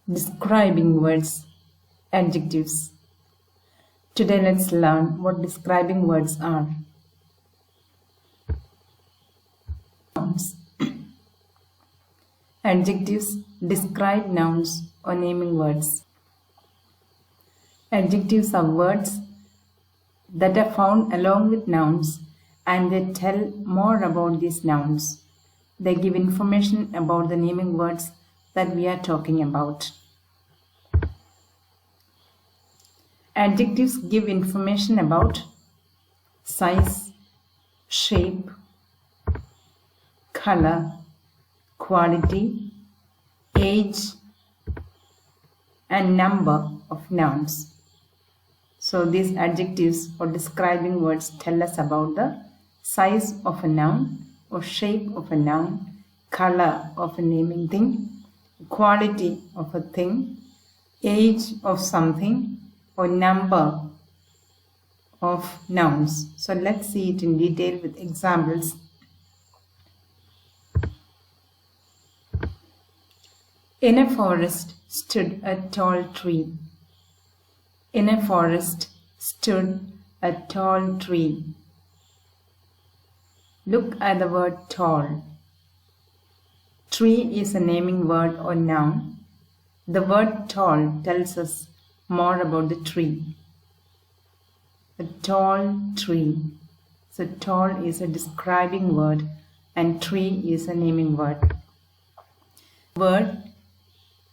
Describing words, adjectives. Today let's learn what describing words are. Nouns. Adjectives describe nouns or naming words. Adjectives are words that are found along with nouns and they tell more about these nouns. They give information about the naming words that we are talking about. Adjectives give information about size, shape, color, quality, age, and number of nouns. So these adjectives or describing words tell us about the size of a noun or shape of a noun, color of a naming thing, quality of a thing, age of something, or number of nouns. So let's see it in detail with examples. In a forest stood a tall tree. In a forest stood a tall tree. Look at the word tall. Tree is a naming word or noun. The word tall tells us more about the tree. A tall tree. So tall is a describing word and tree is a naming word. Word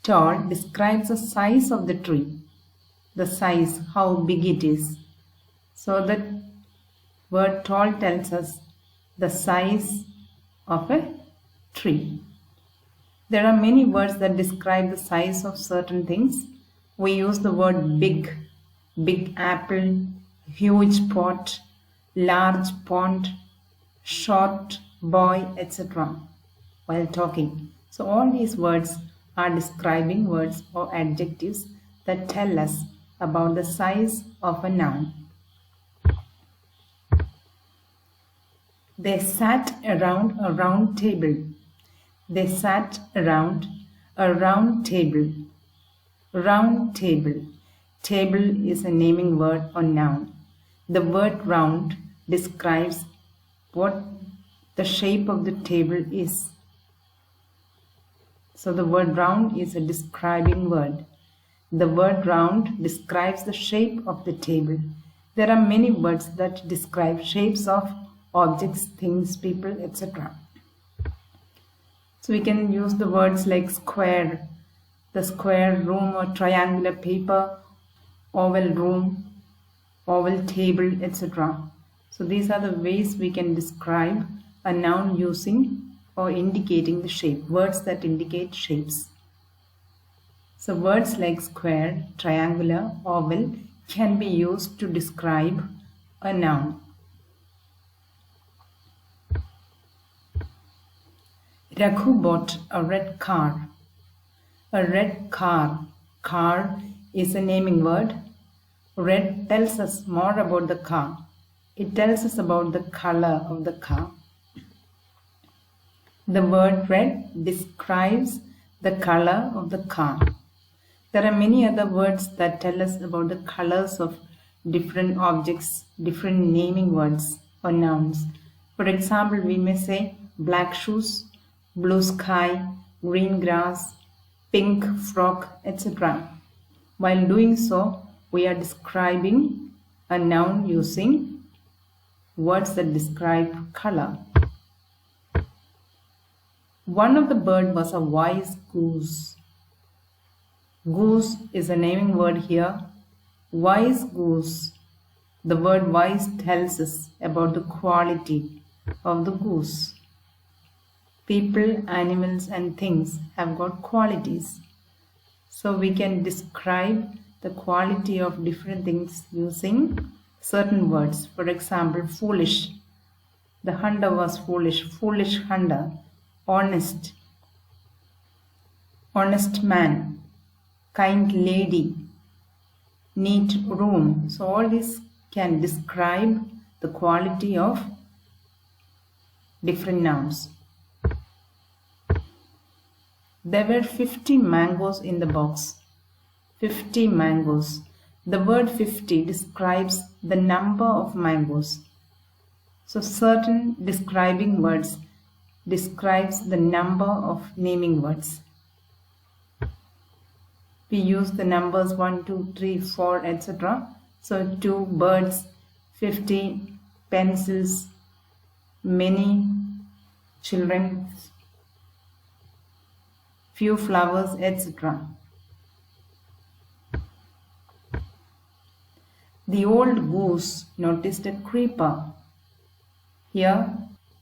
tall describes the size of the tree. The size, how big it is. So the word tall tells us the size of a tree. There are many words that describe the size of certain things. We use the word big, big apple, huge pot, large pond, short boy, etc. while talking. So all these words are describing words or adjectives that tell us about the size of a noun. They sat around a round table. They sat around a round table. Round table. Table is a naming word or noun. The word round describes what the shape of the table is. So the word round is a describing word. The word round describes the shape of the table. There are many words that describe shapes of objects, things, people, etc. So we can use the words like square, the square room or triangular paper, oval room, oval table, etc. So these are the ways we can describe a noun using or indicating the shape, words that indicate shapes. So words like square, triangular, oval can be used to describe a noun. Raghu bought a red car. A red car. Car is a naming word. Red tells us more about the car. It tells us about the color of the car. The word red describes the color of the car. There are many other words that tell us about the colors of different objects, different naming words or nouns. For example, we may say black shoes, blue sky, green grass, pink frock, etc. While doing so, we are describing a noun using words that describe color. One of the bird was a wise goose. Goose is a naming word here. Wise goose. The word wise tells us about the quality of the goose. People, animals, and things have got qualities. So we can describe the quality of different things using certain words. For example, foolish. The hunter was foolish. Foolish hunter. Honest. Honest man. Kind lady. Neat room. So all these can describe the quality of different nouns. There were 50 mangoes in the box. 50 mangoes. The word 50 describes the number of mangoes. So certain describing words describes the number of naming words. We use the numbers 1, 2, 3, 4, etc. So 2 birds, 50 pencils, many children, few flowers, etc. The old goose noticed a creeper. Here,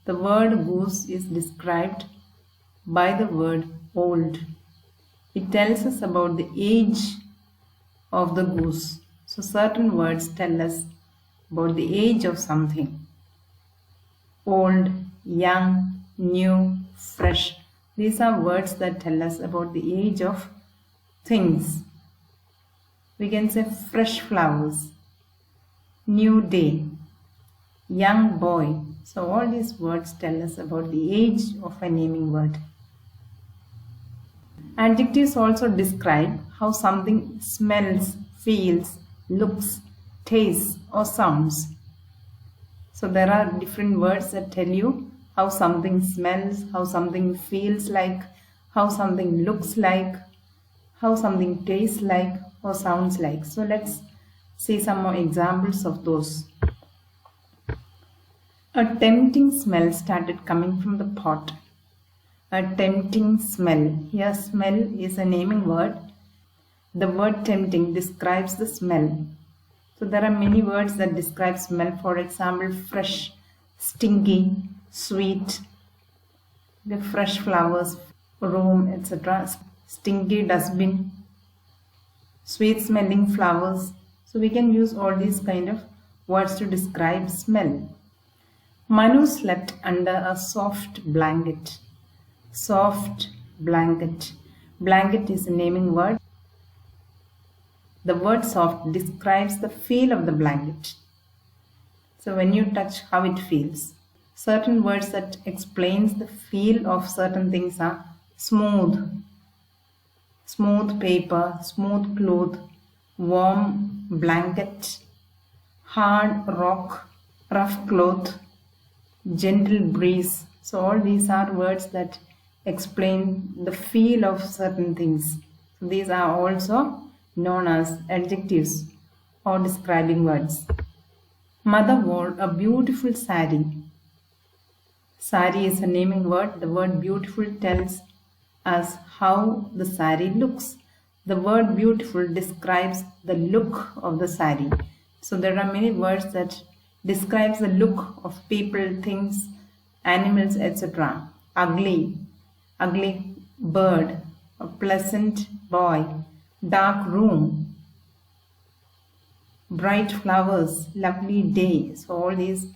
the word goose is described by the word old. It tells us about the age of the goose. So certain words tell us about the age of something. Old, young, new, fresh. These are words that tell us about the age of things. We can say fresh flowers, new day, young boy. So all these words tell us about the age of a naming word. Adjectives also describe how something smells, feels, looks, tastes, or sounds. So there are different words that tell you how something smells, how something feels like, how something looks like, how something tastes like, or sounds like. So let's see some more examples of those. A tempting smell started coming from the pot. A tempting smell. Here smell is a naming word. The word tempting describes the smell. So there are many words that describe smell. For example, fresh, stinky, sweet, the fresh flowers, room, etc. Stinky dustbin, sweet smelling flowers. So we can use all these kind of words to describe smell. Manu slept under a soft blanket. Soft blanket. Blanket is a naming word. The word soft describes the feel of the blanket. So when you touch, how it feels. Certain words that explains the feel of certain things are smooth. Smooth paper, smooth cloth, warm blanket, hard rock, rough cloth, gentle breeze. So all these are words that explain the feel of certain things. So these are also known as adjectives or describing words. Mother wore a beautiful saree. Saree is a naming word. The word beautiful tells us how the saree looks. The word beautiful describes the look of the saree. So there are many words that describes the look of people, things, animals, etc. Ugly, ugly bird, a pleasant boy, dark room, bright flowers, lovely day. So all these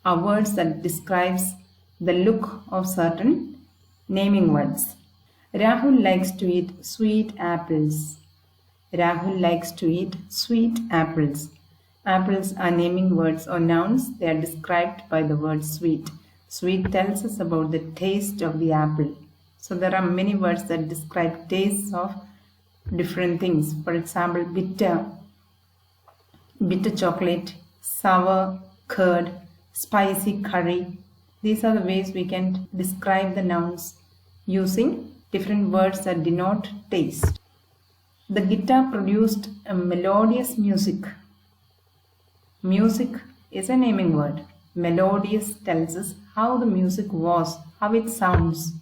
are words that describes the look of certain naming words. Rahul likes to eat sweet apples. Rahul likes to eat sweet apples. Apples are naming words or nouns. They are described by the word sweet. Sweet tells us about the taste of the apple. So there are many words that describe tastes of different things. For example, bitter, bitter chocolate, sour curd, spicy curry. These are the ways we can describe the nouns using different words that denote taste. The guitar produced a melodious music. Music is a naming word. Melodious tells us how the music was, how it sounds.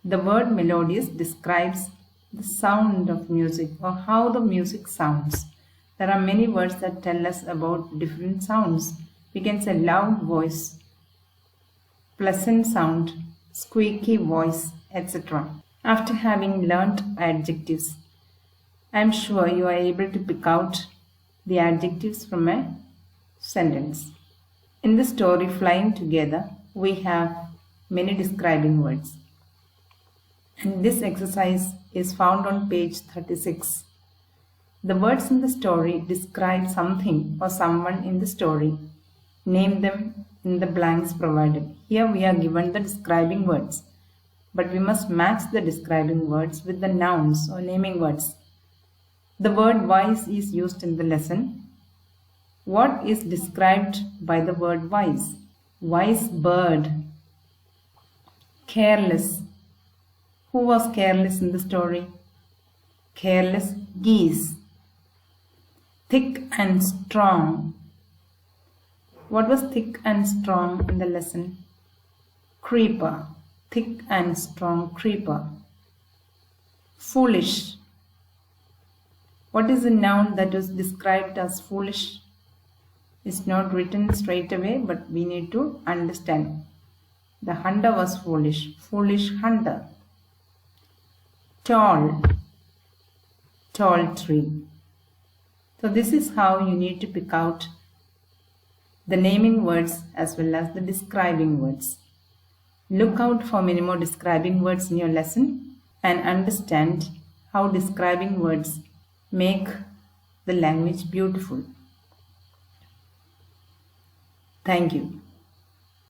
The word melodious describes the sound of music or how the music sounds. There are many words that tell us about different sounds. We can say loud voice, pleasant sound, squeaky voice, etc. After having learnt adjectives, I am sure you are able to pick out the adjectives from a sentence. In the story Flying Together, we have many describing words. And this exercise is found on page 36. The words in the story describe something or someone in the story. Name them in the blanks provided. Here we are given the describing words. but we must match the describing words with the nouns or naming words. The word wise is used in the lesson. What is described by the word wise? Wise bird. Careless. Who was careless in the story? Careless geese. Thick and strong. What was thick and strong in the lesson? Creeper. Thick and strong creeper. Foolish. What is the noun that was described as foolish? It's not written straight away, but we need to understand. The hunter was foolish. Foolish hunter. Tall. Tall tree. So this is how you need to pick out the naming words as well as the describing words. Look out for many more describing words in your lesson and understand how describing words make the language beautiful. Thank you.